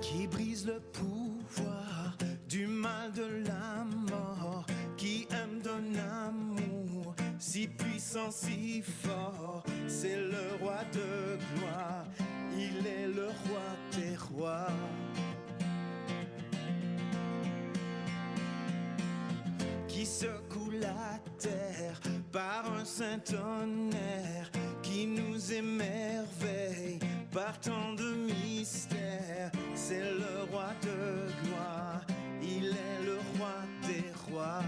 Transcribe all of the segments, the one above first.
qui brise le pouvoir du mal de la mort, qui aime d'un amour si puissant, si fort. C'est le roi de gloire, il est le roi des rois. Qui secoue la terre par un saint tonnerre, qui nous émerveille par tant de mystères. C'est le roi de gloire, il est le roi des rois.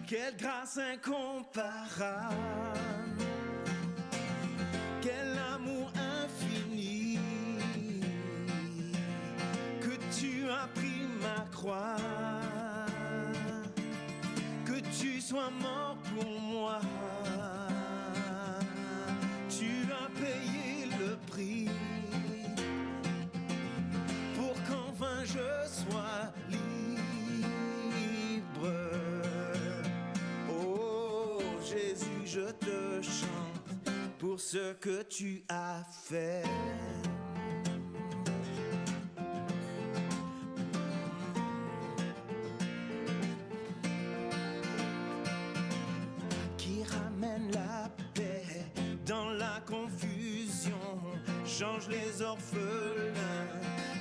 Quelle grâce incomparable, quel amour infini, que tu as pris ma croix, que tu sois mort pour moi. Tu as payé le prix pour qu'enfin je sois libre. Oh Jésus, je te chante pour ce que tu as fait. Qui ramène la paix dans la confusion, change les orphelins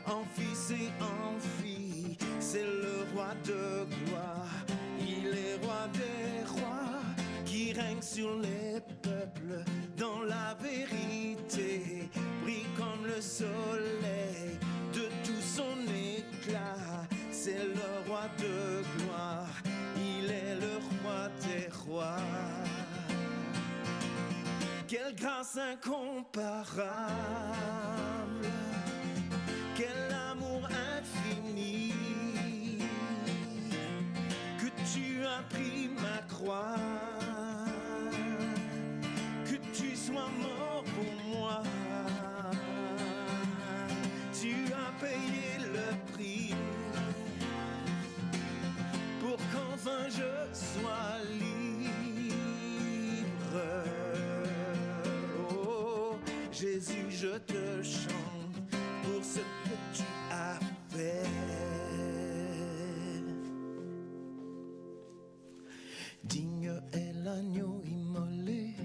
en fils et en filles. C'est le roi de gloire, il est roi des rois, qui règne sur les peuples dans la vérité, brille comme le soleil de tout son éclat. C'est le roi de gloire, il est le roi des rois. Quelle grâce incomparable, quel amour infini, que tu as pris ma croix, que tu sois mort pour moi. Tu as payé le prix pour qu'enfin je sois libre. Oh Jésus, je te chante pour ce que tu as fait. Digne est l'agneau immolé,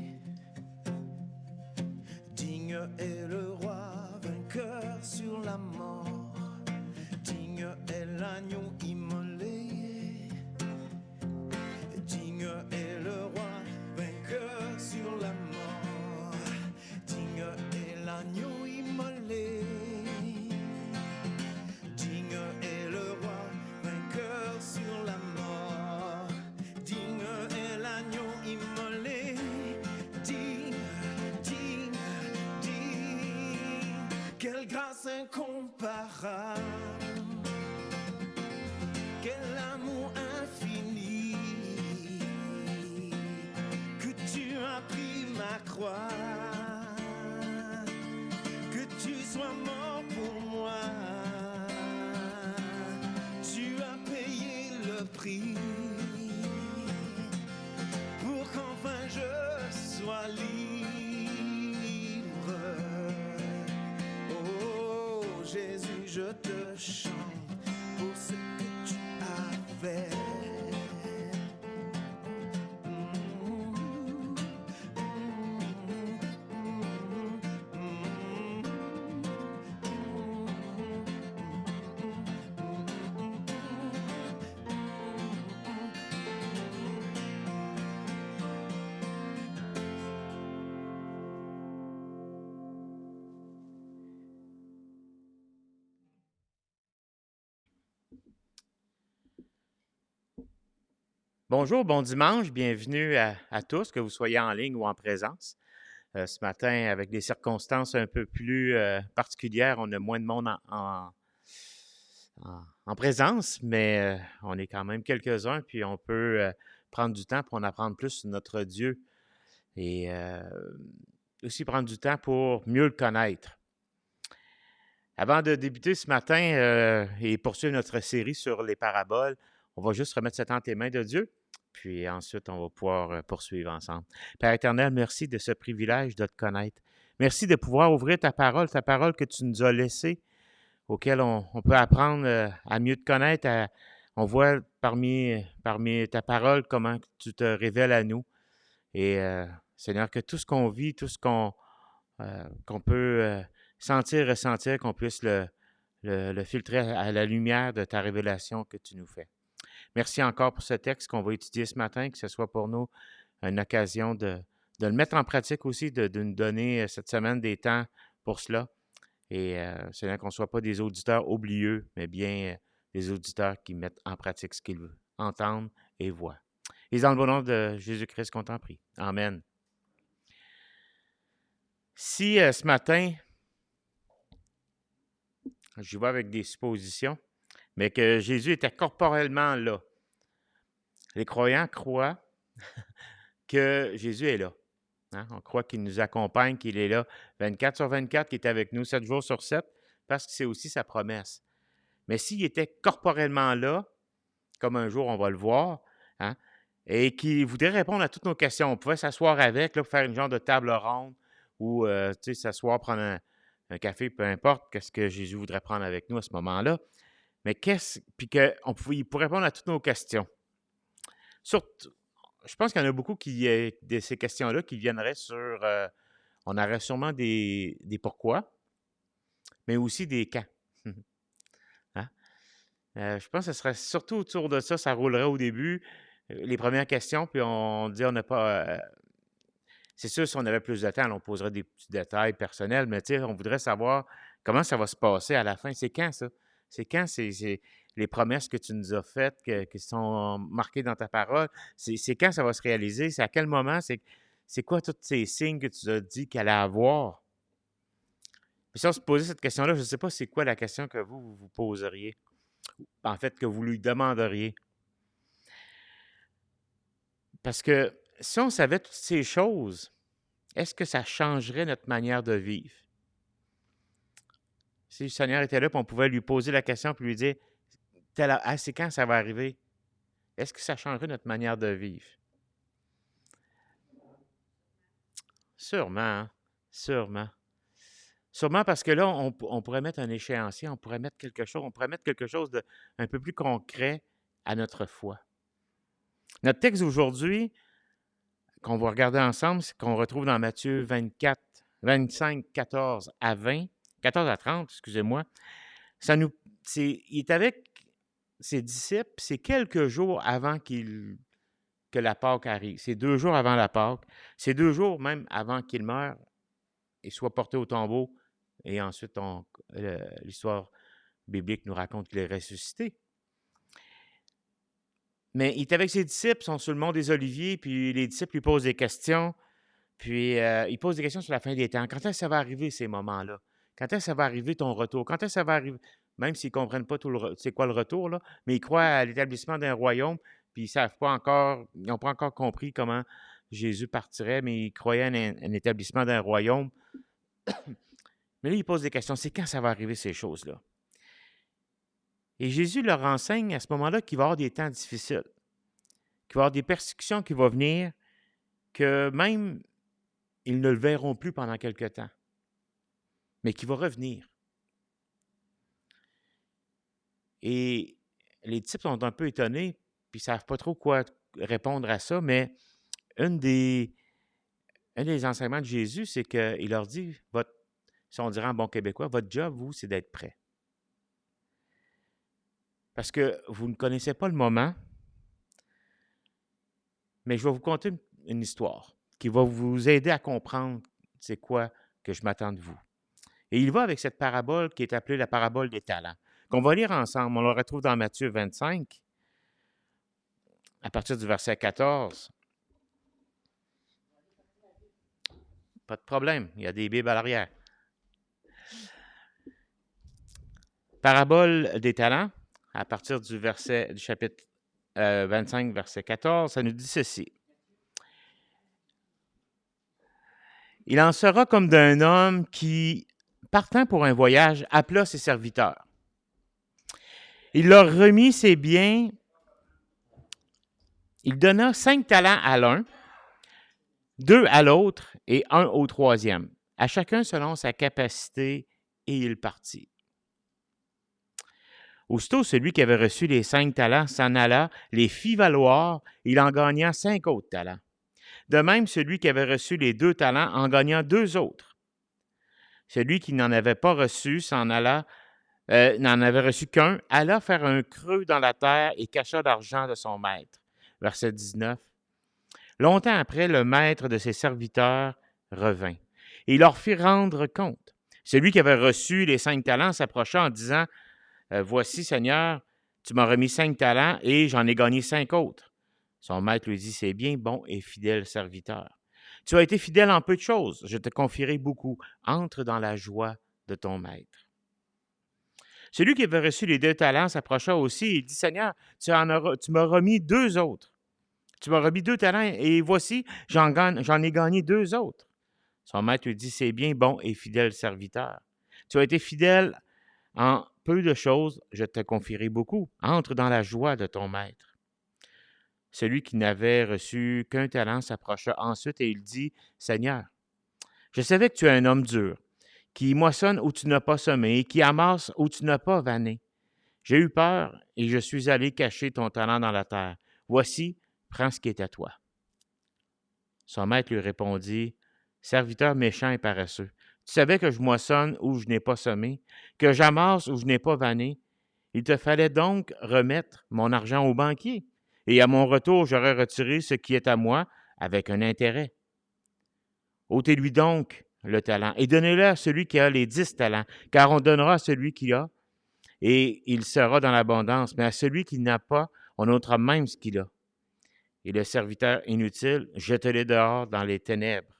digne est le roi vainqueur sur la mort. Digne est l'agneau immolé, digne est le roi vainqueur sur la mort. Digne est l'agneau immolé, digne est le roi vainqueur sur la mort. Digne est l'agneau immolé, digne, digne, digne. Quelle grâce incomparable, quel amour infini, que tu as pris ma croix, que tu sois mort pour moi. Tu as payé le prix pour qu'enfin je sois libre. Oh Jésus, je te chante pour ce que tu as fait. Bonjour, bon dimanche, bienvenue à tous, que vous soyez en ligne ou en présence. Ce matin, avec des circonstances un peu plus particulières, on a moins de monde en présence, mais on est quand même quelques-uns, puis on peut prendre du temps pour en apprendre plus sur notre Dieu et aussi prendre du temps pour mieux le connaître. Avant de débuter ce matin et poursuivre notre série sur les paraboles, on va juste remettre ça entre les mains de Dieu, puis ensuite on va pouvoir poursuivre ensemble. Père éternel, merci de ce privilège de te connaître. Merci de pouvoir ouvrir ta parole que tu nous as laissée, auquel on peut apprendre à mieux te connaître. On voit parmi ta parole comment tu te révèles à nous. Et Seigneur, que tout ce qu'on vit, tout ce qu'on peut sentir, ressentir, qu'on puisse le filtrer à la lumière de ta révélation que tu nous fais. Merci encore pour ce texte qu'on va étudier ce matin, que ce soit pour nous une occasion de le mettre en pratique aussi, de nous donner cette semaine des temps pour cela. Et Seigneur, qu'on ne soit pas des auditeurs oublieux, mais bien des auditeurs qui mettent en pratique ce qu'ils entendent et voient. Et dans le bon nom de Jésus-Christ qu'on t'en prie. Amen. Si ce matin, j'y vais avec des suppositions, mais que Jésus était corporellement là, les croyants croient que Jésus est là. Hein? On croit qu'il nous accompagne, qu'il est là 24 sur 24, qu'il est avec nous 7 jours sur 7, parce que c'est aussi sa promesse. Mais s'il était corporellement là, comme un jour on va le voir, hein, et qu'il voudrait répondre à toutes nos questions, on pouvait s'asseoir avec, là, pour faire une genre de table ronde, ou s'asseoir, prendre un café, peu importe qu'est-ce que Jésus voudrait prendre avec nous à ce moment-là. Mais il pourrait répondre à toutes nos questions. Surtout, je pense qu'il y en a beaucoup de ces questions-là qui viendraient sur... on aurait sûrement des pourquoi, mais aussi des quand. Hein? Je pense que ce serait surtout autour de ça, ça roulerait au début, les premières questions, puis on dit on n'a pas... c'est sûr, si on avait plus de temps, on poserait des petits détails personnels, mais on voudrait savoir comment ça va se passer à la fin. C'est quand ça? C'est quand c'est les promesses que tu nous as faites, qui sont marquées dans ta parole? C'est quand ça va se réaliser? C'est à quel moment? C'est quoi tous ces signes que tu as dit qu'elle allait avoir? Puis si on se posait cette question-là, je ne sais pas c'est quoi la question que vous poseriez. En fait, que vous lui demanderiez. Parce que si on savait toutes ces choses, est-ce que ça changerait notre manière de vivre? Si le Seigneur était là, puis on pouvait lui poser la question, puis lui dire, c'est quand ça va arriver? Est-ce que ça changerait notre manière de vivre? Sûrement, hein? Sûrement. Sûrement parce que là, on pourrait mettre un échéancier, on pourrait mettre quelque chose de un peu plus concret à notre foi. Notre texte d'aujourd'hui, qu'on va regarder ensemble, c'est qu'on retrouve dans Matthieu 25, 14 à 20, 14 à 30, excusez-moi. Il est avec ses disciples, c'est quelques jours avant que la Pâque arrive. C'est 2 jours avant la Pâque. C'est 2 jours même avant qu'il meure et soit porté au tombeau. Et ensuite, l'histoire biblique nous raconte qu'il est ressuscité. Mais il est avec ses disciples, ils sont sur le mont des Oliviers, puis les disciples lui posent des questions. Puis il pose des questions sur la fin des temps. Quand est-ce que ça va arriver, ces moments-là? Quand est-ce que ça va arriver ton retour? Quand est-ce que ça va arriver? Même s'ils ne comprennent pas c'est quoi le retour, là, mais ils croient à l'établissement d'un royaume, puis ils savent pas encore, ils n'ont pas encore compris comment Jésus partirait, mais ils croyaient à un établissement d'un royaume. Mais là, ils posent des questions. C'est quand ça va arriver, ces choses-là? Et Jésus leur enseigne à ce moment-là qu'il va y avoir des temps difficiles, qu'il va y avoir des persécutions qui vont venir, que même ils ne le verront plus pendant quelque temps, mais qui va revenir. Et les disciples sont un peu étonnés, puis ils ne savent pas trop quoi répondre à ça, mais un des enseignements de Jésus, c'est qu'il leur dit, si on dirait en bon québécois, votre job, vous, c'est d'être prêt. Parce que vous ne connaissez pas le moment, mais je vais vous conter une histoire qui va vous aider à comprendre c'est quoi que je m'attends de vous. Et il va avec cette parabole qui est appelée la parabole des talents, qu'on va lire ensemble. On la retrouve dans Matthieu 25, à partir du verset 14. Pas de problème, il y a des bibles à l'arrière. Parabole des talents, à partir du chapitre 25, verset 14, ça nous dit ceci. Il en sera comme d'un homme qui, partant pour un voyage, appela ses serviteurs. Il leur remit ses biens. Il donna 5 talents à l'un, 2 à l'autre et 1 au troisième. à chacun selon sa capacité, et il partit. Aussitôt, celui qui avait reçu les 5 talents s'en alla, les fit valoir, il en gagna 5 autres talents. De même, celui qui avait reçu les 2 talents en gagna 2 autres. Celui qui n'en avait pas reçu n'en avait reçu qu'un, alla faire un creux dans la terre et cacha l'argent de son maître. Verset 19. Longtemps après, le maître de ses serviteurs revint et il leur fit rendre compte. Celui qui avait reçu les 5 talents s'approcha en disant, voici, Seigneur, tu m'as remis 5 talents et j'en ai gagné 5 autres. Son maître lui dit, c'est bien, bon et fidèle serviteur. Tu as été fidèle en peu de choses, je te confierai beaucoup. Entre dans la joie de ton maître. Celui qui avait reçu les 2 talents s'approcha aussi et dit, Seigneur, tu m'as remis 2 autres. Tu m'as remis 2 talents et voici, j'en ai gagné 2 autres. Son maître lui dit, c'est bien, bon et fidèle serviteur. Tu as été fidèle en peu de choses, je te confierai beaucoup. Entre dans la joie de ton maître. Celui qui n'avait reçu qu'un talent s'approcha ensuite et il dit, Seigneur, je savais que tu es un homme dur, qui moissonne où tu n'as pas semé et qui amasse où tu n'as pas vanné. J'ai eu peur et je suis allé cacher ton talent dans la terre. Voici, prends ce qui est à toi. Son maître lui répondit, serviteur méchant et paresseux, tu savais que je moissonne où je n'ai pas semé, que j'amasse où je n'ai pas vanné. Il te fallait donc remettre mon argent au banquier, et à mon retour, j'aurais retiré ce qui est à moi avec un intérêt. Ôtez-lui donc le talent et donnez-le à celui qui a les 10 talents, car on donnera à celui qui a, et il sera dans l'abondance, mais à celui qui n'a pas, on ôtera même ce qu'il a. Et le serviteur inutile, jetez-le dehors dans les ténèbres,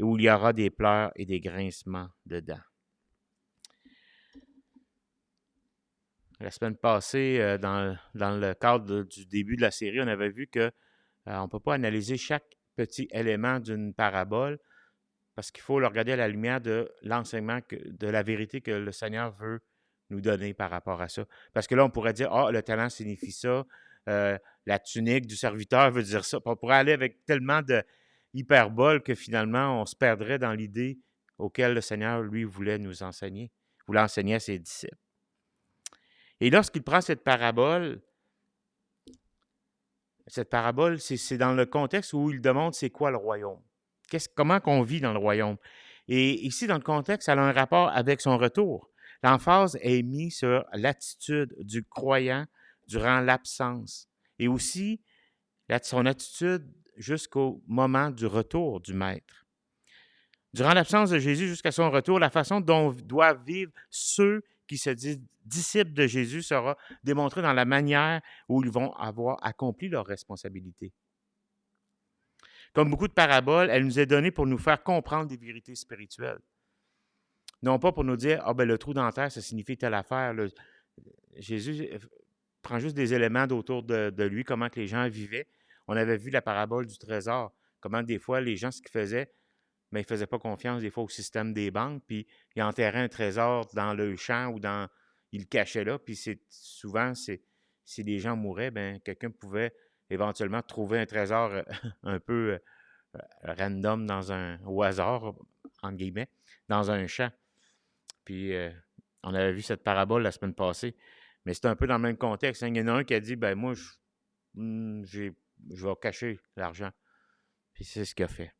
où il y aura des pleurs et des grincements de dents. La semaine passée, dans le cadre du début de la série, on avait vu qu'on ne peut pas analyser chaque petit élément d'une parabole parce qu'il faut le regarder à la lumière de l'enseignement, de la vérité que le Seigneur veut nous donner par rapport à ça. Parce que là, on pourrait dire, le talent signifie ça, la tunique du serviteur veut dire ça. On pourrait aller avec tellement de hyperbole que finalement, on se perdrait dans l'idée auquel le Seigneur, lui, voulait nous enseigner, voulait enseigner à ses disciples. Et lorsqu'il prend cette parabole, c'est dans le contexte où il demande c'est quoi le royaume. Comment qu'on vit dans le royaume. Et ici, dans le contexte, ça a un rapport avec son retour. L'emphase est mise sur l'attitude du croyant durant l'absence et aussi son attitude jusqu'au moment du retour du Maître. Durant l'absence de Jésus jusqu'à son retour, la façon dont doivent vivre ceux qui se disent disciples de Jésus sera démontrée dans la manière où ils vont avoir accompli leur responsabilité. Comme beaucoup de paraboles, elle nous est donnée pour nous faire comprendre des vérités spirituelles. Non pas pour nous dire, le trou dentaire, ça signifie telle affaire. Jésus prend juste des éléments autour de lui, comment que les gens vivaient. On avait vu la parabole du trésor, comment des fois les gens, ce qu'ils faisaient, mais ils ne faisaient pas confiance des fois au système des banques, puis ils enterraient un trésor dans le champ ou ils le cachaient là, puis souvent, si les gens mouraient, quelqu'un pouvait éventuellement trouver un trésor un peu random au hasard, entre guillemets, dans un champ. Puis on avait vu cette parabole la semaine passée, mais c'est un peu dans le même contexte. Il y en a un qui a dit, moi, je vais cacher l'argent. Puis c'est ce qu'il a fait.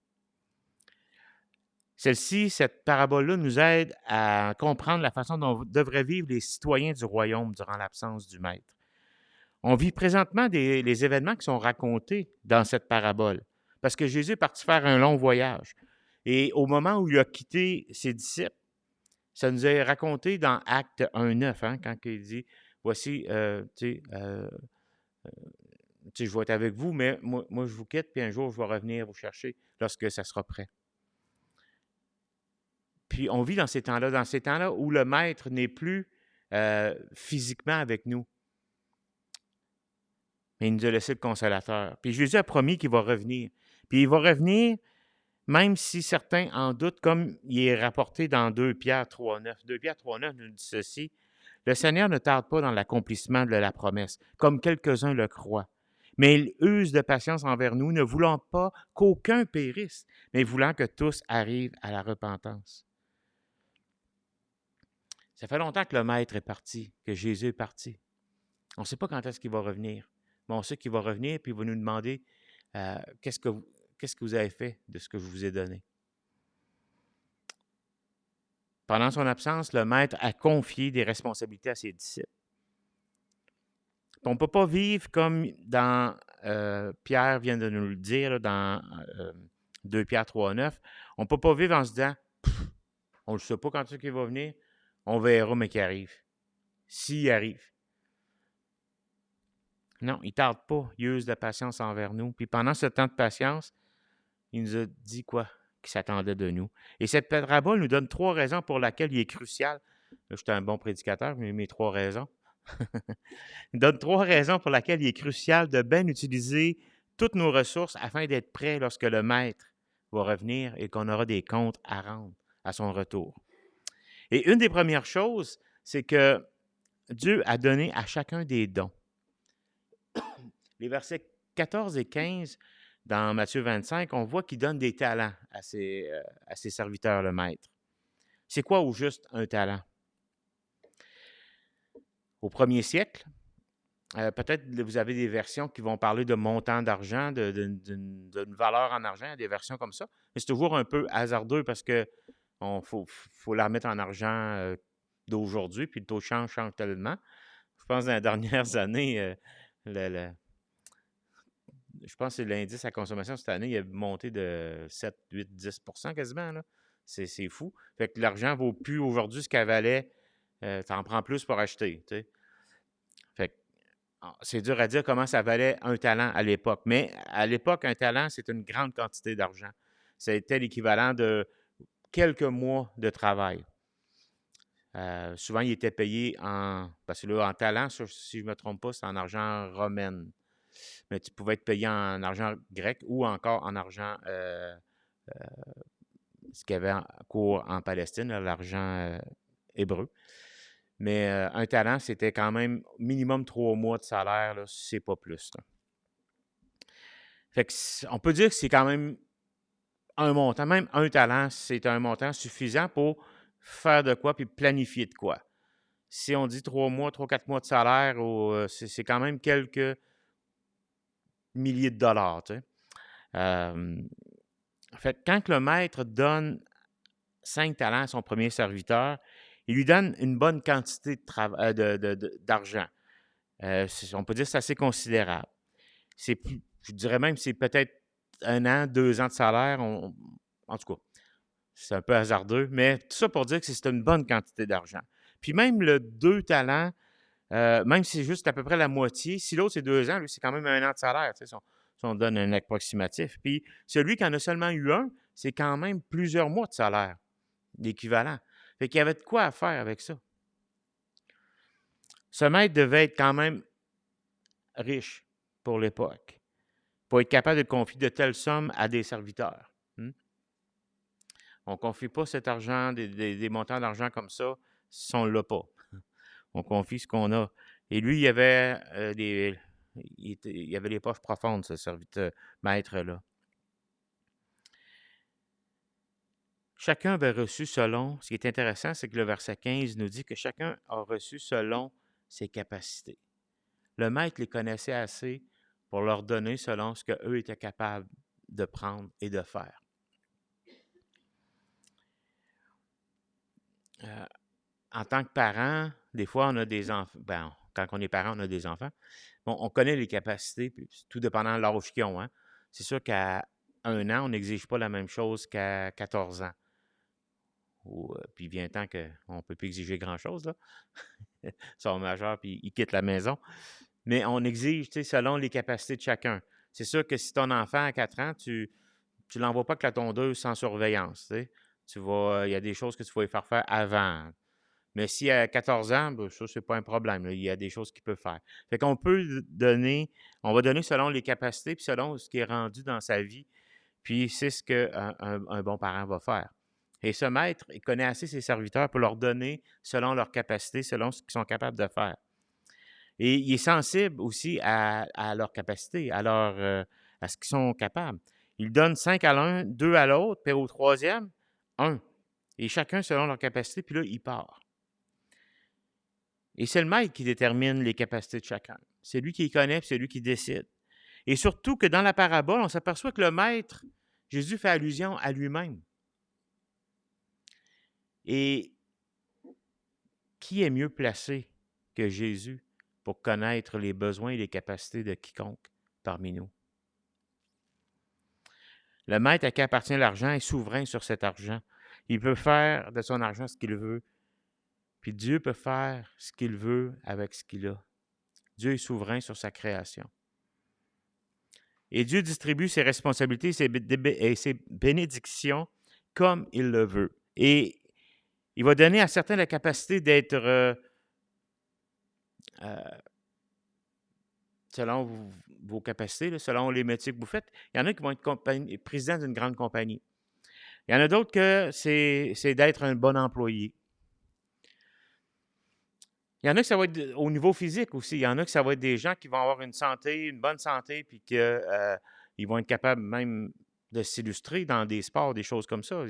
Cette parabole-là nous aide à comprendre la façon dont devraient vivre les citoyens du royaume durant l'absence du Maître. On vit présentement les événements qui sont racontés dans cette parabole, parce que Jésus est parti faire un long voyage. Et au moment où il a quitté ses disciples, ça nous est raconté dans Acte 1:9, quand il dit, voici, je vais être avec vous, mais moi, je vous quitte, puis un jour, je vais revenir vous chercher lorsque ça sera prêt. Puis on vit dans ces temps-là où le Maître n'est plus physiquement avec nous. Mais il nous a laissé le Consolateur. Puis Jésus a promis qu'il va revenir. Puis il va revenir, même si certains en doutent, comme il est rapporté dans 2 Pierre 3:9. 2 Pierre 3:9 nous dit ceci, « Le Seigneur ne tarde pas dans l'accomplissement de la promesse, comme quelques-uns le croient, Mais il use de patience envers nous, ne voulant pas qu'aucun périsse, mais voulant que tous arrivent à la repentance. Ça fait longtemps que le Maître est parti, que Jésus est parti. On ne sait pas quand est-ce qu'il va revenir. Mais on sait qu'il va revenir, puis il va nous demander qu'est-ce que vous avez fait de ce que je vous ai donné. Pendant son absence, le Maître a confié des responsabilités à ses disciples. On ne peut pas vivre comme dans Pierre vient de nous le dire là, dans 2 Pierre 3,9. On ne peut pas vivre en se disant on ne sait pas quand est-ce qu'il va venir, on verra, mais qu'il arrive. S'il arrive. Non, il ne tarde pas. Il use de patience envers nous. Puis pendant ce temps de patience, il nous a dit quoi? Qu'il s'attendait de nous. Et cette parabole nous donne 3 raisons pour lesquelles il est crucial. Là, je suis un bon prédicateur, mais mes 3 raisons. Il donne 3 raisons pour lesquelles il est crucial de bien utiliser toutes nos ressources afin d'être prêt lorsque le Maître va revenir et qu'on aura des comptes à rendre à son retour. Et une des premières choses, c'est que Dieu a donné à chacun des dons. Les versets 14 et 15 dans Matthieu 25, on voit qu'il donne des talents à ses serviteurs, le Maître. C'est quoi au juste un talent? Au 1er siècle, peut-être vous avez des versions qui vont parler de montant d'argent, d'une valeur en argent, des versions comme ça. Mais c'est toujours un peu hasardeux parce que faut la remettre en argent d'aujourd'hui, puis le taux de change tellement. Je pense que dans les dernières années, je pense que l'indice à consommation cette année, il a monté de 7, 8, 10 % quasiment. Là. C'est fou. Fait que l'argent ne vaut plus aujourd'hui ce qu'elle valait. Tu en prends plus pour acheter. Tu sais. Fait que c'est dur à dire comment ça valait un talent à l'époque. Mais à l'époque, un talent, c'est une grande quantité d'argent. C'était l'équivalent de quelques mois de travail. Souvent, il était payé parce que là, en talent, si je ne me trompe pas, c'est en argent romain. Mais tu pouvais être payé en argent grec ou encore en argent, ce qu'il y avait en cours en Palestine, l'argent hébreu. Mais un talent, c'était quand même minimum 3 mois de salaire, là, si c'est pas plus. Là. Fait que on peut dire que c'est quand même un montant. Même un talent, c'est un montant suffisant pour faire de quoi puis planifier de quoi. Si on dit 3 mois, 3-4 mois de salaire, c'est quand même quelques milliers de dollars. Tu sais. En fait, quand le maître donne 5 talents à son premier serviteur, il lui donne une bonne quantité d'argent. On peut dire que c'est assez considérable. Je dirais même que c'est peut-être 1 an, 2 ans de salaire. En tout cas, c'est un peu hasardeux, mais tout ça pour dire que c'est une bonne quantité d'argent. Puis même le 2 talents, même si c'est juste à peu près la moitié, si l'autre c'est 2 ans, lui, c'est quand même 1 an de salaire, tu sais, si on donne un approximatif. Puis celui qui en a seulement eu un, c'est quand même plusieurs mois de salaire, l'équivalent. Fait qu'il y avait de quoi à faire avec ça. Ce maître devait être quand même riche pour l'époque, pour être capable de confier de telles sommes à des serviteurs. On ne confie pas cet argent, des montants d'argent comme ça, si on ne l'a pas. On confie ce qu'on a. Et lui, il y avait les poches profondes, ce serviteur maître-là. Chacun avait reçu selon, ce qui est intéressant, c'est que le verset 15 nous dit que chacun a reçu selon ses capacités. Le maître les connaissait assez pour leur donner selon ce qu'eux étaient capables de prendre et de faire. En tant que parent, des fois, on a des enfants. Ben, quand on est parent, on a des enfants. Bon, on connaît les capacités, puis tout dépendant de l'âge qu'ils ont. Hein. C'est sûr qu'à 1 an, on n'exige pas la même chose qu'à 14 ans. Puis il vient un temps qu'on ne peut plus exiger grand-chose. Là. Ils sont majeurs, puis ils quittent la maison. Mais on exige selon les capacités de chacun. C'est sûr que si ton enfant a 4 ans, tu ne l'envoies pas que la tondeuse sans surveillance. Il y a des choses que tu vas lui faire avant. Mais s'il a 14 ans, ben, ça, c'est pas un problème. Là. Il y a des choses qu'il peut faire. Fait qu'on peut donner, on va donner selon les capacités puis selon ce qui est rendu dans sa vie. Puis c'est ce qu'un bon parent va faire. Et ce maître, il connaît assez ses serviteurs pour leur donner selon leurs capacités, selon ce qu'ils sont capables de faire. Et il est sensible aussi à leur capacité, à ce qu'ils sont capables. Il donne 5 à l'un, 2 à l'autre, puis au troisième, 1. Et chacun selon leur capacité, puis là, il part. Et c'est le maître qui détermine les capacités de chacun. C'est lui qui les connaît, puis c'est lui qui décide. Et surtout que dans la parabole, on s'aperçoit que le maître, Jésus fait allusion à lui-même. Et qui est mieux placé que Jésus pour connaître les besoins et les capacités de quiconque parmi nous? Le maître à qui appartient l'argent est souverain sur cet argent. Il peut faire de son argent ce qu'il veut. Puis Dieu peut faire ce qu'il veut avec ce qu'il a. Dieu est souverain sur sa création. Et Dieu distribue ses responsabilités et ses bénédictions comme il le veut. Et il va donner à certains la capacité d'être, selon vos capacités, là, selon les métiers que vous faites. Il y en a qui vont être présidents d'une grande compagnie. Il y en a d'autres que c'est d'être un bon employé. Il y en a que ça va être au niveau physique aussi. Il y en a que ça va être des gens qui vont avoir une bonne santé, puis qu'ils vont être capables même de s'illustrer dans des sports, des choses comme ça.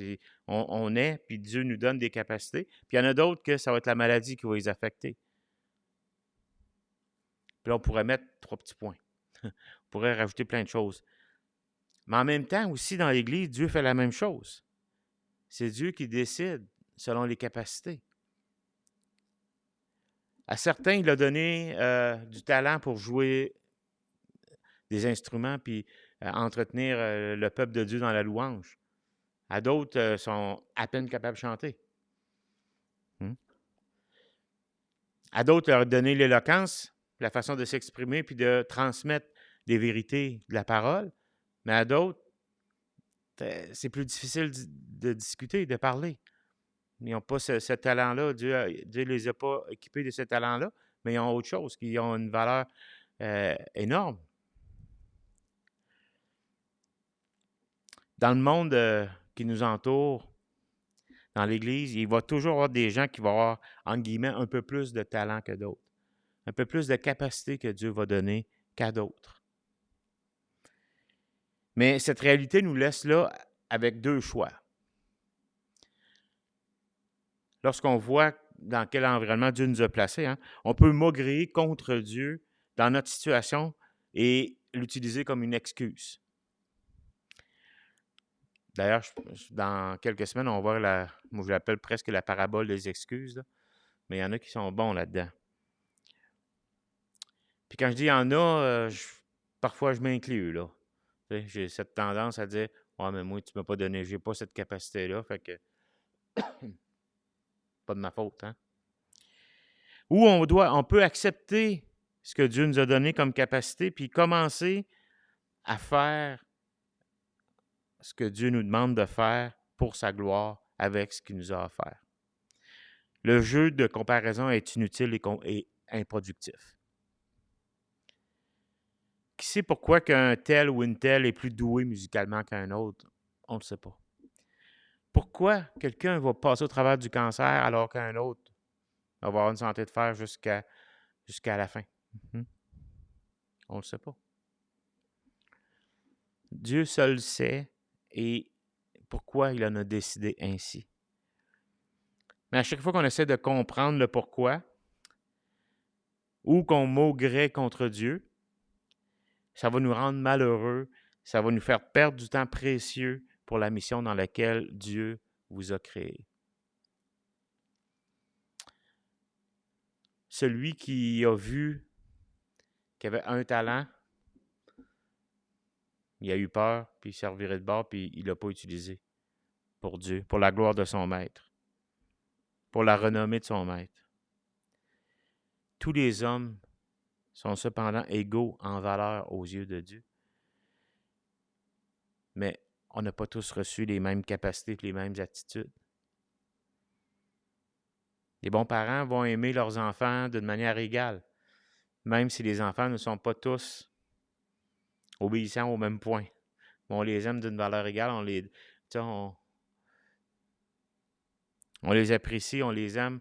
On est, puis Dieu nous donne des capacités. Puis il y en a d'autres que ça va être la maladie qui va les affecter. Puis là, on pourrait mettre 3 petits points. On pourrait rajouter plein de choses. Mais en même temps, aussi dans l'Église, Dieu fait la même chose. C'est Dieu qui décide selon les capacités. À certains, il a donné du talent pour jouer des instruments puis entretenir le peuple de Dieu dans la louange. À d'autres, sont à peine capables de chanter. À d'autres, il leur a donné l'éloquence, la façon de s'exprimer puis de transmettre des vérités de la parole. Mais à d'autres, c'est plus difficile de discuter, de parler. Ils n'ont pas ce talent-là. Dieu ne les a pas équipés de ce talent-là, mais ils ont autre chose, qui ont une valeur énorme. Dans le monde qui nous entoure, dans l'Église, il va toujours y avoir des gens qui vont avoir, entre guillemets, un peu plus de talent que d'autres. Un peu plus de capacité que Dieu va donner qu'à d'autres. Mais cette réalité nous laisse là avec 2 choix. Lorsqu'on voit dans quel environnement Dieu nous a placés, on peut maugréer contre Dieu dans notre situation et l'utiliser comme une excuse. D'ailleurs, dans quelques semaines, on va voir moi je l'appelle presque la parabole des excuses, là. Mais il y en a qui sont bons là-dedans. Puis quand je dis il y en a, parfois je m'inclus, là. J'ai cette tendance à dire « Ouais, mais moi, tu ne m'as pas donné, j'ai pas cette capacité-là, fait que pas de ma faute, hein? » Ou on peut accepter ce que Dieu nous a donné comme capacité, puis commencer à faire ce que Dieu nous demande de faire pour sa gloire avec ce qu'il nous a offert. Le jeu de comparaison est inutile et improductif. Qui sait pourquoi qu'un tel ou une telle est plus doué musicalement qu'un autre? On ne le sait pas. Pourquoi quelqu'un va passer au travers du cancer alors qu'un autre va avoir une santé de fer jusqu'à la fin? On ne le sait pas. Dieu seul sait et pourquoi il en a décidé ainsi. Mais à chaque fois qu'on essaie de comprendre le pourquoi ou qu'on maugrait contre Dieu, ça va nous rendre malheureux, ça va nous faire perdre du temps précieux pour la mission dans laquelle Dieu vous a créé. Celui qui a vu qu'il avait un talent, il a eu peur, puis il s'est reviré de bord, puis il ne l'a pas utilisé pour Dieu, pour la gloire de son maître, pour la renommée de son maître. Tous les hommes sont cependant égaux en valeur aux yeux de Dieu. Mais on n'a pas tous reçu les mêmes capacités et les mêmes attitudes. Les bons parents vont aimer leurs enfants d'une manière égale, même si les enfants ne sont pas tous obéissants au même point. On les aime d'une valeur égale, on les apprécie, on les aime,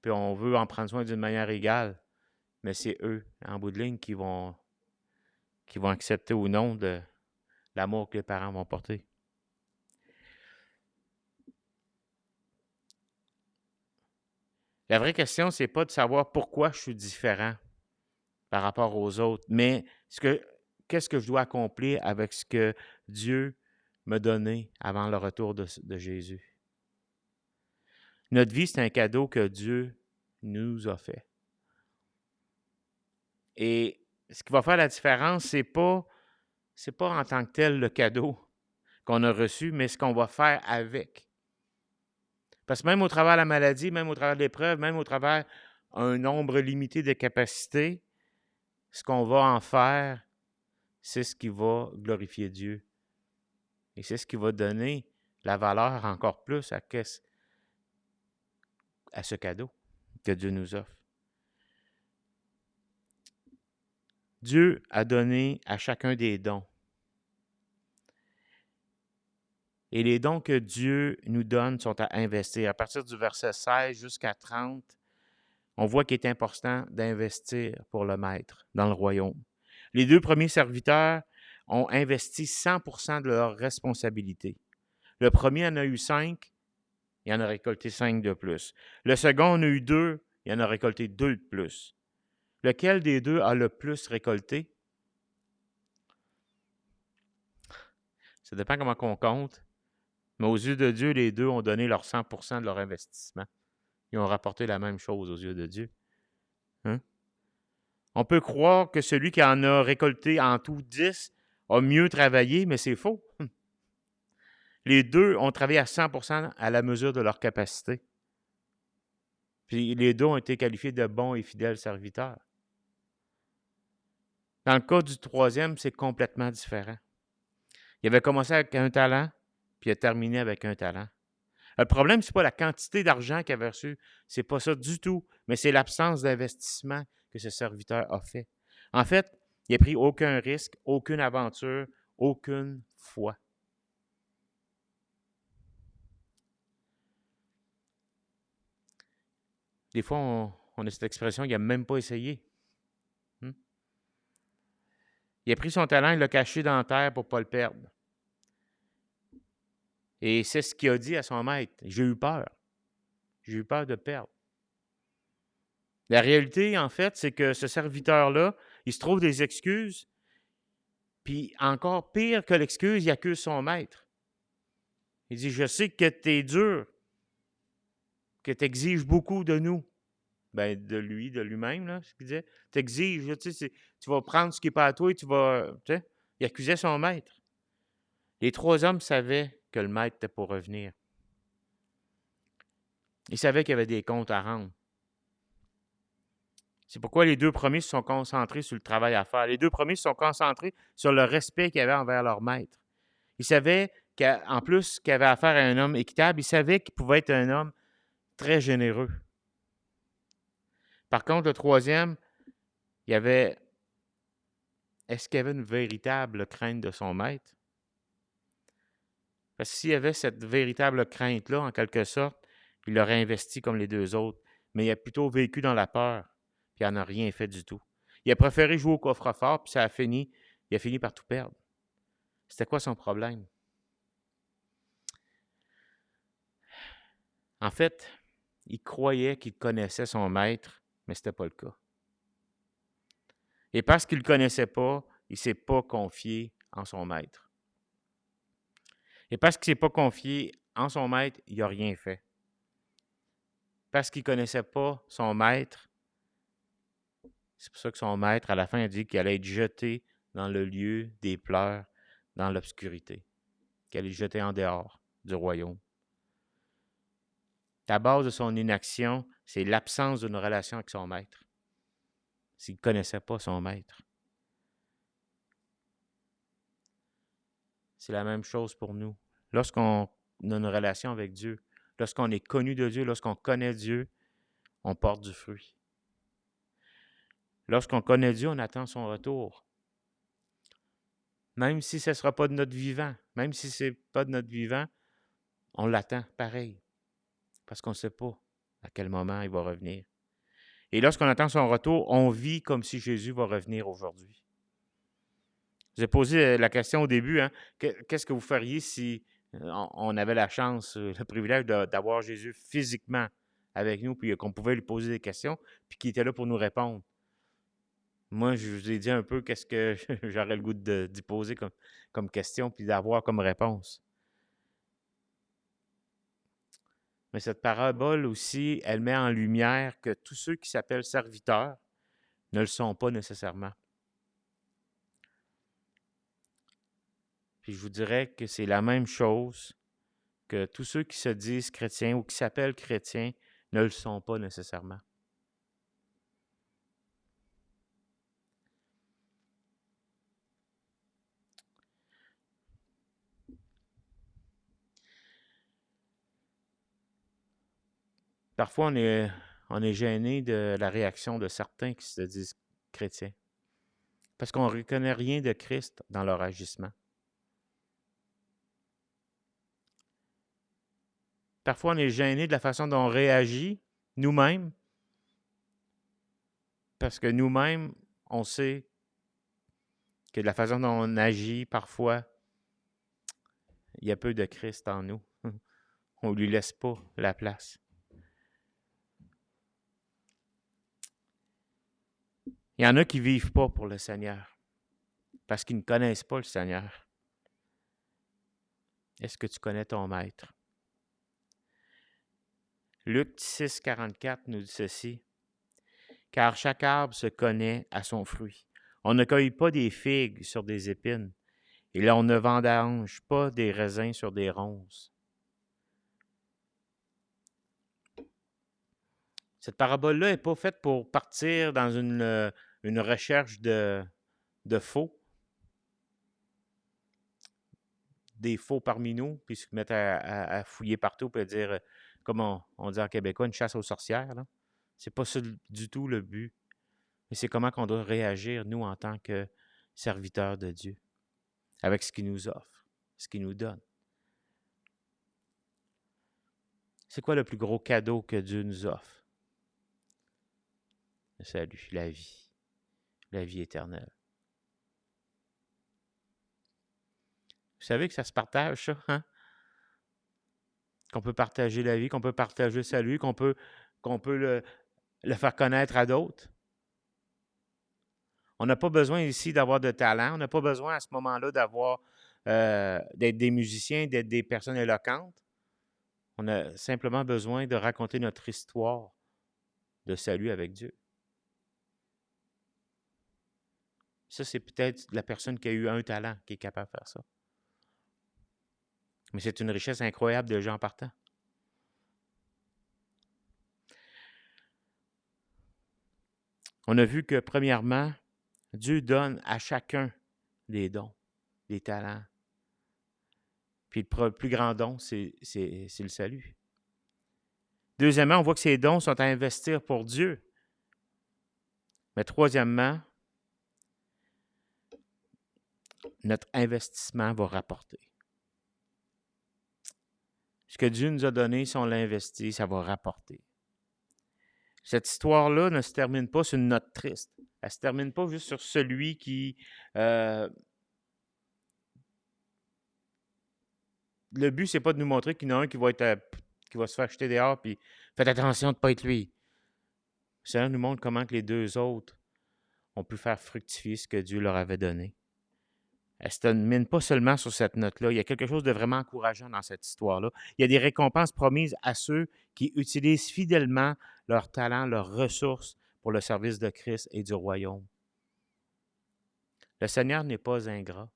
puis on veut en prendre soin d'une manière égale. mais c'est eux, en bout de ligne, qui vont accepter ou non de l'amour que les parents vont porter. La vraie question, c'est pas de savoir pourquoi je suis différent par rapport aux autres, mais qu'est-ce que je dois accomplir avec ce que Dieu m'a donné avant le retour de Jésus. Notre vie, c'est un cadeau que Dieu nous a fait. Et ce qui va faire la différence, c'est pas en tant que tel le cadeau qu'on a reçu, mais ce qu'on va faire avec. Parce que même au travers de la maladie, même au travers de l'épreuve, même au travers d'un nombre limité de capacités, ce qu'on va en faire, c'est ce qui va glorifier Dieu. Et c'est ce qui va donner la valeur encore plus à ce cadeau que Dieu nous offre. Dieu a donné à chacun des dons. Et les dons que Dieu nous donne sont à investir. À partir du verset 16 jusqu'à 30, on voit qu'il est important d'investir pour le maître dans le royaume. Les 2 premiers serviteurs ont investi 100% de leurs responsabilités. Le premier en a eu 5, il en a récolté 5 de plus. Le second en a eu 2, il en a récolté 2 de plus. Lequel des 2 a le plus récolté? Ça dépend comment on compte. Mais aux yeux de Dieu, les 2 ont donné leur 100% de leur investissement. Ils ont rapporté la même chose aux yeux de Dieu. Hein? On peut croire que celui qui en a récolté en tout 10 a mieux travaillé, mais c'est faux. Les 2 ont travaillé à 100% à la mesure de leur capacité. Puis les 2 ont été qualifiés de bons et fidèles serviteurs. Dans le cas du troisième, c'est complètement différent. Il avait commencé avec un talent, puis il a terminé avec un talent. Le problème, ce n'est pas la quantité d'argent qu'il avait reçu, c'est pas ça du tout, mais c'est l'absence d'investissement que ce serviteur a fait. En fait, il n'a pris aucun risque, aucune aventure, aucune foi. Des fois, on a cette expression, il n'a même pas essayé. Il a pris son talent, il l'a caché dans la terre pour ne pas le perdre. Et c'est ce qu'il a dit à son maître. J'ai eu peur. J'ai eu peur de perdre. La réalité, en fait, c'est que ce serviteur-là, il se trouve des excuses, puis encore pire que l'excuse, il accuse son maître. Il dit, je sais que tu es dur, que tu exiges beaucoup de nous. Ben, de lui-même, là, ce qu'il disait. Tu exiges, tu sais, tu vas prendre ce qui n'est pas à toi et tu vas... Tu sais, il accusait son maître. Les 3 hommes savaient que le maître était pour revenir. Ils savaient qu'il y avait des comptes à rendre. C'est pourquoi les 2 premiers se sont concentrés sur le travail à faire. Les 2 premiers se sont concentrés sur le respect qu'ils avaient envers leur maître. Ils savaient qu'en plus qu'il avait affaire à un homme équitable, ils savaient qu'il pouvait être un homme très généreux. Par contre, le troisième, est-ce qu'il y avait une véritable crainte de son maître? Parce que s'il y avait cette véritable crainte-là, en quelque sorte, il l'aurait investi comme les 2 autres. Mais il a plutôt vécu dans la peur, puis il n'en a rien fait du tout. Il a préféré jouer au coffre-fort, puis il a fini par tout perdre. C'était quoi son problème? En fait, il croyait qu'il connaissait son maître, mais ce n'était pas le cas. Et parce qu'il ne le connaissait pas, il ne s'est pas confié en son maître. Et parce qu'il ne s'est pas confié en son maître, il n'a rien fait. Parce qu'il ne connaissait pas son maître, c'est pour ça que son maître, à la fin, a dit qu'il allait être jeté dans le lieu des pleurs, dans l'obscurité, qu'il allait être jeté en dehors du royaume. La base de son inaction, c'est l'absence d'une relation avec son maître. S'il ne connaissait pas son maître. C'est la même chose pour nous. Lorsqu'on a une relation avec Dieu, lorsqu'on est connu de Dieu, lorsqu'on connaît Dieu, on porte du fruit. Lorsqu'on connaît Dieu, on attend son retour. Même si ce ne sera pas de notre vivant, même si ce n'est pas de notre vivant, on l'attend pareil. Parce qu'on ne sait pas à quel moment il va revenir. Et lorsqu'on attend son retour, on vit comme si Jésus va revenir aujourd'hui. Je vous ai posé la question au début, hein, qu'est-ce que vous feriez si on avait la chance, le privilège d'avoir Jésus physiquement avec nous, puis qu'on pouvait lui poser des questions, puis qu'il était là pour nous répondre. Moi, je vous ai dit un peu qu'est-ce que j'aurais le goût d'y poser comme question, puis d'avoir comme réponse. Mais cette parabole aussi, elle met en lumière que tous ceux qui s'appellent serviteurs ne le sont pas nécessairement. Puis je vous dirais que c'est la même chose que tous ceux qui se disent chrétiens ou qui s'appellent chrétiens ne le sont pas nécessairement. Parfois, on est gêné de la réaction de certains qui se disent chrétiens parce qu'on ne reconnaît rien de Christ dans leur agissement. Parfois, on est gêné de la façon dont on réagit nous-mêmes parce que nous-mêmes, on sait que de la façon dont on agit, parfois, il y a peu de Christ en nous. On ne lui laisse pas la place. Il y en a qui ne vivent pas pour le Seigneur parce qu'ils ne connaissent pas le Seigneur. Est-ce que tu connais ton maître? Luc 6, 44 nous dit ceci. « Car chaque arbre se connaît à son fruit. On ne cueille pas des figues sur des épines, et on ne vendange pas des raisins sur des ronces. » Cette parabole-là n'est pas faite pour partir dans une recherche de faux, des faux parmi nous, puis se mettre à fouiller partout, puis à dire, comme on dit en québécois, une chasse aux sorcières. Là. C'est pas ça du tout le but. Mais c'est comment qu'on doit réagir, nous, en tant que serviteurs de Dieu, avec ce qu'il nous offre, ce qu'il nous donne. C'est quoi le plus gros cadeau que Dieu nous offre? Le salut, la vie éternelle. Vous savez que ça se partage, ça, hein? Qu'on peut partager la vie, qu'on peut partager le salut, qu'on peut le faire connaître à d'autres. On n'a pas besoin ici d'avoir de talent. On n'a pas besoin à ce moment-là d'être des musiciens, d'être des personnes éloquentes. On a simplement besoin de raconter notre histoire de salut avec Dieu. Ça, c'est peut-être la personne qui a eu un talent qui est capable de faire ça. Mais c'est une richesse incroyable de gens partant. On a vu que, premièrement, Dieu donne à chacun des dons, des talents. Puis le plus grand don, c'est le salut. Deuxièmement, on voit que ces dons sont à investir pour Dieu. Mais troisièmement, notre investissement va rapporter. Ce que Dieu nous a donné, si on l'investit, ça va rapporter. Cette histoire-là ne se termine pas sur une note triste. Elle ne se termine pas juste sur celui qui... le but, c'est pas de nous montrer qu'il y en a un qui va se faire jeter dehors, puis faites attention de ne pas être lui. Ça nous montre comment que les deux autres ont pu faire fructifier ce que Dieu leur avait donné. Elle ne se termine pas seulement sur cette note-là. Il y a quelque chose de vraiment encourageant dans cette histoire-là. Il y a des récompenses promises à ceux qui utilisent fidèlement leurs talents, leurs ressources pour le service de Christ et du royaume. Le Seigneur n'est pas ingrat.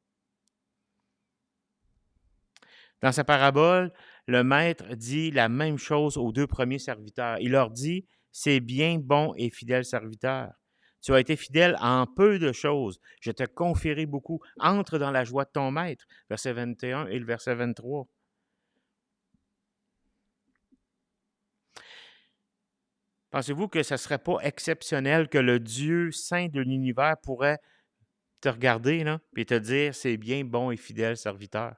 Dans sa parabole, le maître dit la même chose aux deux premiers serviteurs. Il leur dit, « C'est bien, bon et fidèle serviteur. Tu as été fidèle en peu de choses. Je te confierai beaucoup. Entre dans la joie de ton maître. » Verset 21 et le verset 23. Pensez-vous que ce ne serait pas exceptionnel que le Dieu saint de l'univers pourrait te regarder là, et te dire, « C'est bien, bon et fidèle serviteur. »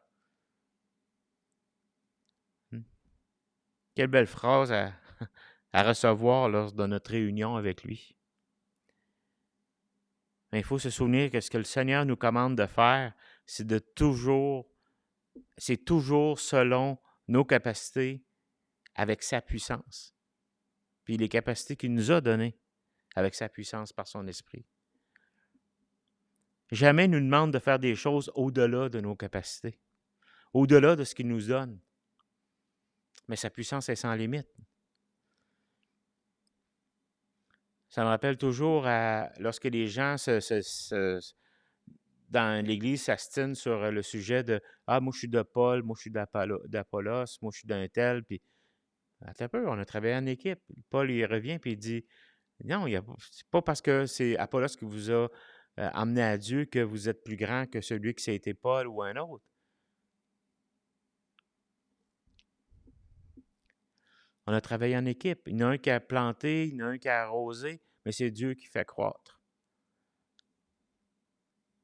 Quelle belle phrase à à recevoir lors de notre réunion avec lui. Mais il faut se souvenir que ce que le Seigneur nous commande de faire, c'est toujours selon nos capacités avec sa puissance. Puis les capacités qu'il nous a données avec sa puissance par son esprit. Jamais il nous demande de faire des choses au-delà de nos capacités, au-delà de ce qu'il nous donne. Mais sa puissance est sans limite. Ça me rappelle toujours lorsque les gens dans l'Église s'astinent sur le sujet de « Ah, moi je suis de Paul, moi je suis d'Apollos, moi je suis d'un tel. » Puis, attends un peu, on a travaillé en équipe. Paul, il revient puis il dit « Non, c'est pas parce que c'est Apollos qui vous a emmené à Dieu que vous êtes plus grand que celui qui s'est été Paul ou un autre. » On a travaillé en équipe. Il y en a un qui a planté, il y en a un qui a arrosé, mais c'est Dieu qui fait croître.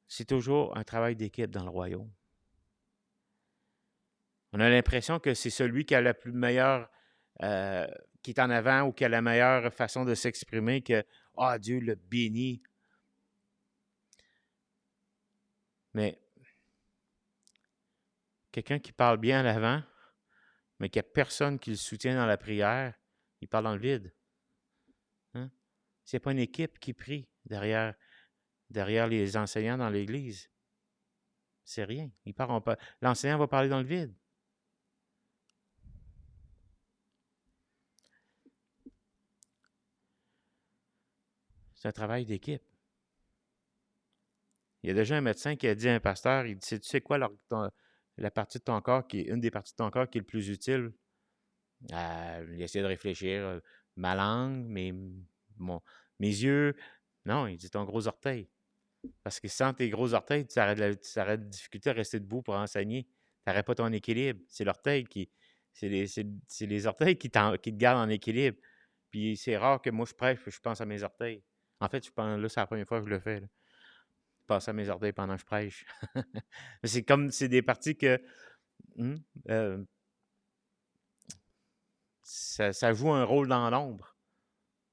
C'est toujours un travail d'équipe dans le royaume. On a l'impression que c'est celui qui a la plus meilleure, qui est en avant ou qui a la meilleure façon de s'exprimer que « Ah, Dieu le bénit ». Mais quelqu'un qui parle bien à l'avant, mais qu'il n'y a personne qui le soutient dans la prière, il parle dans le vide. Hein? Ce n'est pas une équipe qui prie derrière les enseignants dans l'Église. C'est rien. L'enseignant va parler dans le vide. C'est un travail d'équipe. Il y a déjà un médecin qui a dit à un pasteur, il dit, tu sais quoi, la partie de ton corps une des parties de ton corps qui est le plus utile? Il essaie de réfléchir. Ma langue, mes yeux. Non, il dit ton gros orteil. Parce que sans tes gros orteils, tu aurais de difficulté à rester debout pour enseigner. Tu n'aurais pas ton équilibre. C'est l'orteil c'est les orteils qui te gardent en équilibre. Puis c'est rare que moi je prêche, je pense à mes orteils. En fait, là, c'est la première fois que je le fais. Là. Je pense à mes orteils pendant que je prêche. Mais c'est des parties que ça joue un rôle dans l'ombre.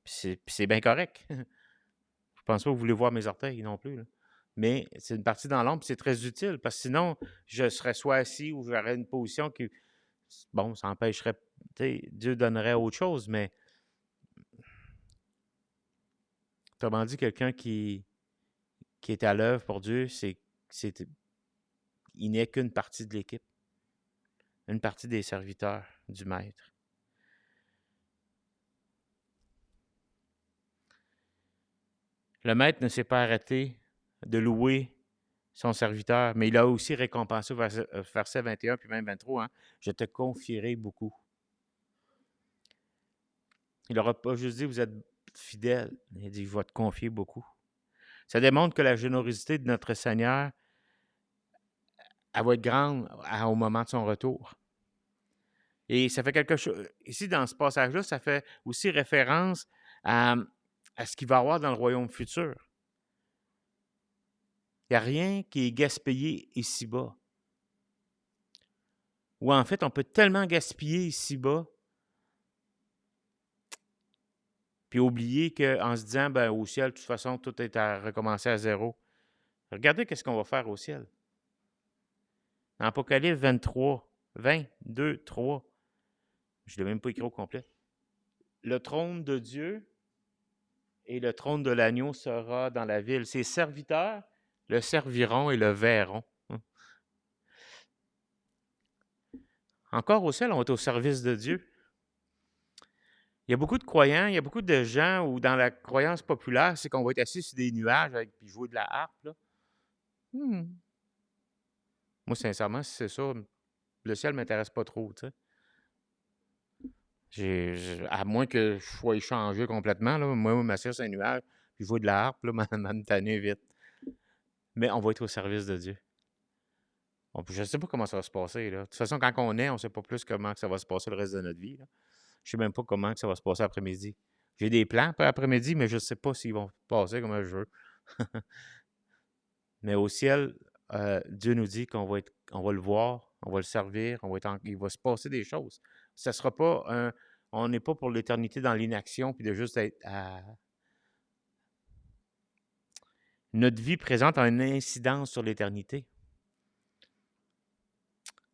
Puis c'est bien correct. Je pense pas que vous voulez voir mes orteils non plus. Là. Mais c'est une partie dans l'ombre, c'est très utile parce que sinon, je serais soit assis ou j'aurais une position qui, bon, ça empêcherait, Dieu donnerait autre chose, mais autrement dit, quelqu'un qui est à l'œuvre pour Dieu, il n'est qu'une partie de l'équipe, une partie des serviteurs du Maître. Le Maître ne s'est pas arrêté de louer son serviteur, mais il a aussi récompensé, verset 21 puis même 23, je te confierai beaucoup. Il n'aura pas juste dit, vous êtes fidèle, il a dit, je vais te confier beaucoup. Ça démontre que la générosité de notre Seigneur, elle va être grande au moment de son retour. Et ça fait quelque chose, ici dans ce passage-là, ça fait aussi référence à ce qu'il va y avoir dans le royaume futur. Il n'y a rien qui est gaspillé ici-bas. Ou en fait, on peut tellement gaspiller ici-bas, puis oublier qu'en se disant, au ciel, de toute façon, tout est à recommencer à zéro. Regardez qu'est-ce qu'on va faire au ciel. Dans Apocalypse 23, 22, 3, je ne l'ai même pas écrit au complet. Le trône de Dieu et le trône de l'agneau sera dans la ville. Ses serviteurs le serviront et le verront. Encore au ciel, on est au service de Dieu. Il y a beaucoup de croyants, il y a beaucoup de gens où dans la croyance populaire, c'est qu'on va être assis sur des nuages puis jouer de la harpe. Là. Moi, sincèrement, si c'est ça, le ciel ne m'intéresse pas trop. Tu sais. À moins que je sois échangé complètement, là, moi, m'asseoir sur un nuage puis jouer de la harpe, là, m'en tanner vite. Mais on va être au service de Dieu. Je ne sais pas comment ça va se passer. Là. De toute façon, quand on est, on ne sait pas plus comment ça va se passer le reste de notre vie. Là. Je ne sais même pas comment ça va se passer après-midi. J'ai des plans pour après-midi, mais je ne sais pas s'ils vont passer comme je veux. Mais au ciel, Dieu nous dit qu'on va le voir, on va le servir, il va se passer des choses. Ce ne sera pas On n'est pas pour l'éternité dans l'inaction, puis de juste être à... Notre vie présente a une incidence sur l'éternité.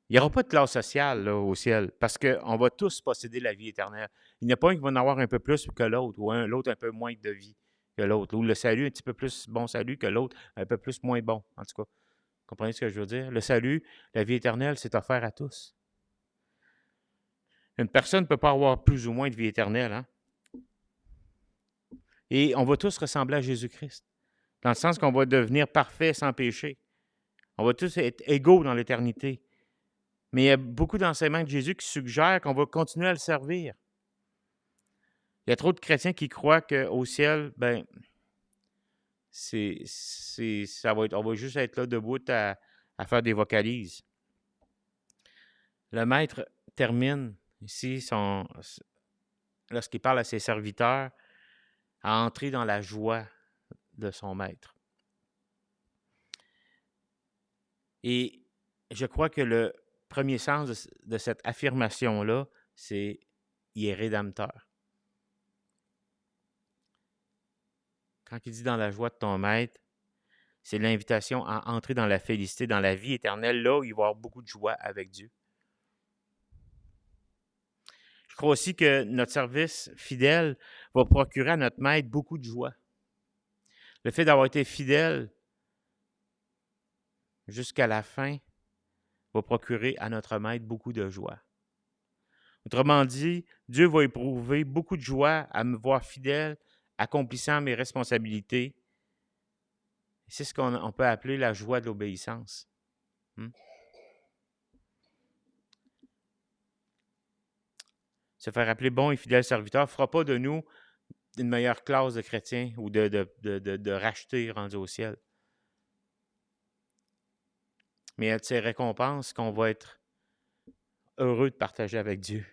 Il n'y aura pas de classe sociale là, au ciel, parce qu'on va tous posséder la vie éternelle. Il n'y a pas un qui va en avoir un peu plus que l'autre, ou l'autre un peu moins de vie que l'autre, ou le salut un petit peu plus bon salut que l'autre, un peu plus moins bon, en tout cas. Comprenez ce que je veux dire? Le salut, la vie éternelle, c'est offert à tous. Une personne ne peut pas avoir plus ou moins de vie éternelle, hein? Et on va tous ressembler à Jésus-Christ, dans le sens qu'on va devenir parfait sans péché. On va tous être égaux dans l'éternité. Mais il y a beaucoup d'enseignements de Jésus qui suggèrent qu'on va continuer à le servir. Il y a trop de chrétiens qui croient qu'au ciel, ben, on va juste être là debout à faire des vocalises. Le maître termine ici, lorsqu'il parle à ses serviteurs, à entrer dans la joie de son maître. Et je crois que le premier sens de cette affirmation-là, c'est « il est rédempteur ». Quand il dit « dans la joie de ton maître », c'est l'invitation à entrer dans la félicité, dans la vie éternelle, là où il va y avoir beaucoup de joie avec Dieu. Je crois aussi que notre service fidèle va procurer à notre maître beaucoup de joie. Le fait d'avoir été fidèle jusqu'à la fin va procurer à notre maître beaucoup de joie. Autrement dit, Dieu va éprouver beaucoup de joie à me voir fidèle, accomplissant mes responsabilités. C'est ce qu'on peut appeler la joie de l'obéissance. Se faire appeler bon et fidèle serviteur ne fera pas de nous une meilleure classe de chrétiens ou de rachetés rendus au ciel. Mais il y a de ces récompenses qu'on va être heureux de partager avec Dieu.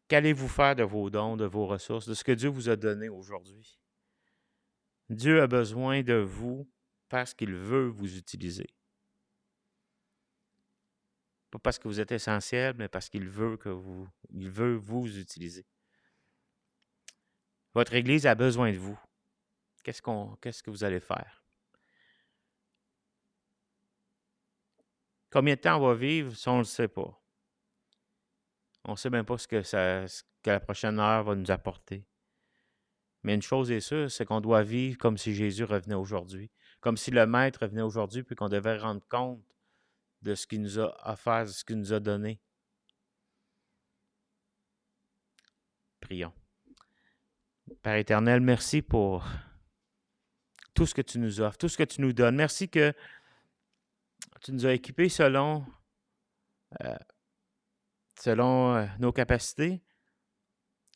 Qu'allez-vous faire de vos dons, de vos ressources, de ce que Dieu vous a donné aujourd'hui? Dieu a besoin de vous parce qu'il veut vous utiliser. Pas parce que vous êtes essentiel, mais parce qu'il veut vous utiliser. Votre Église a besoin de vous. Qu'est-ce que vous allez faire? Combien de temps on va vivre, ça, on ne le sait pas. On ne sait même pas ce que la prochaine heure va nous apporter. Mais une chose est sûre, c'est qu'on doit vivre comme si Jésus revenait aujourd'hui. Comme si le Maître revenait aujourd'hui, puis qu'on devait rendre compte de ce qu'il nous a offert, de ce qu'il nous a donné. Prions. Père éternel, merci pour tout ce que tu nous offres, tout ce que tu nous donnes. Merci que tu nous as équipés selon nos capacités,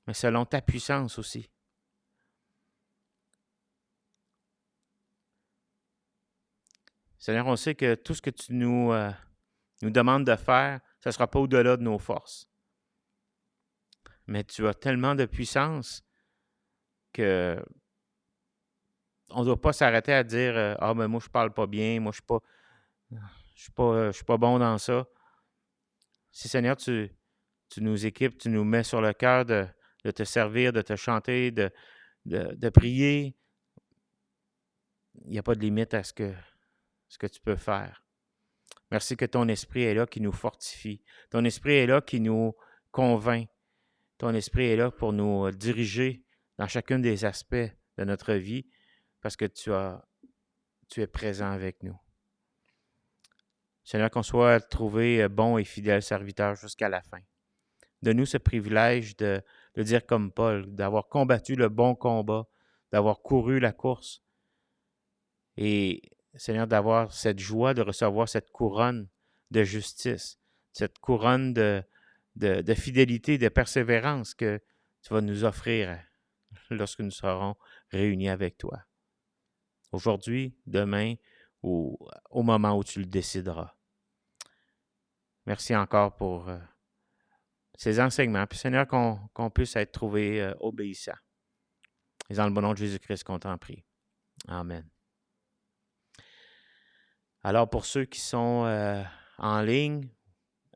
mais selon ta puissance aussi. Seigneur, on sait que tout ce que tu nous demandes de faire, ça ne sera pas au-delà de nos forces. Mais tu as tellement de puissance que on ne doit pas s'arrêter à dire « Ah, mais moi, je ne parle pas bien, moi, je ne suis pas bon dans ça. » Si, Seigneur, tu nous équipes, tu nous mets sur le cœur de te servir, de te chanter, de prier, il n'y a pas de limite à ce que tu peux faire. Merci que ton esprit est là qui nous fortifie. Ton esprit est là qui nous convainc. Ton esprit est là pour nous diriger dans chacun des aspects de notre vie parce que tu es présent avec nous. Seigneur, qu'on soit trouvé bon et fidèle serviteur jusqu'à la fin. Donne-nous ce privilège de dire comme Paul, d'avoir combattu le bon combat, d'avoir couru la course et, Seigneur, d'avoir cette joie de recevoir cette couronne de justice, cette couronne de fidélité, de persévérance que tu vas nous offrir lorsque nous serons réunis avec toi. Aujourd'hui, demain ou au moment où tu le décideras. Merci encore pour ces enseignements. Puis Seigneur, qu'on puisse être trouvé obéissant. Et dans le bon nom de Jésus-Christ qu'on t'en prie. Amen. Alors pour ceux qui sont en ligne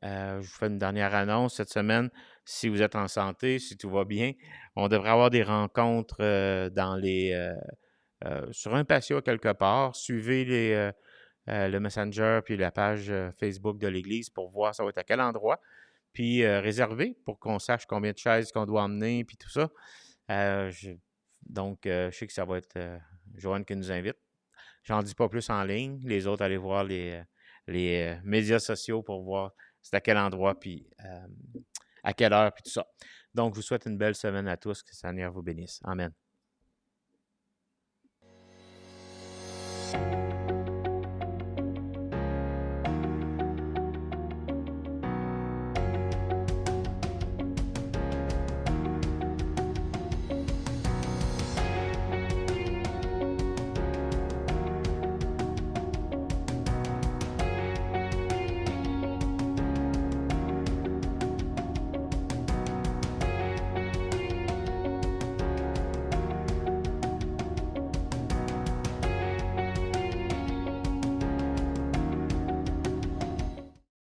je vous fais une dernière annonce cette semaine. Si vous êtes en santé, si tout va bien, on devrait avoir des rencontres sur un patio quelque part. Suivez le Messenger puis la page Facebook de l'Église pour voir ça va être à quel endroit. Puis réserver pour qu'on sache combien de chaises qu'on doit emmener puis tout ça. Donc, je sais que ça va être Joanne qui nous invite. J'en dis pas plus en ligne. Les autres, allez voir les médias sociaux pour voir c'est à quel endroit, puis à quelle heure, puis tout ça. Donc, je vous souhaite une belle semaine à tous. Que le Seigneur vous bénisse. Amen.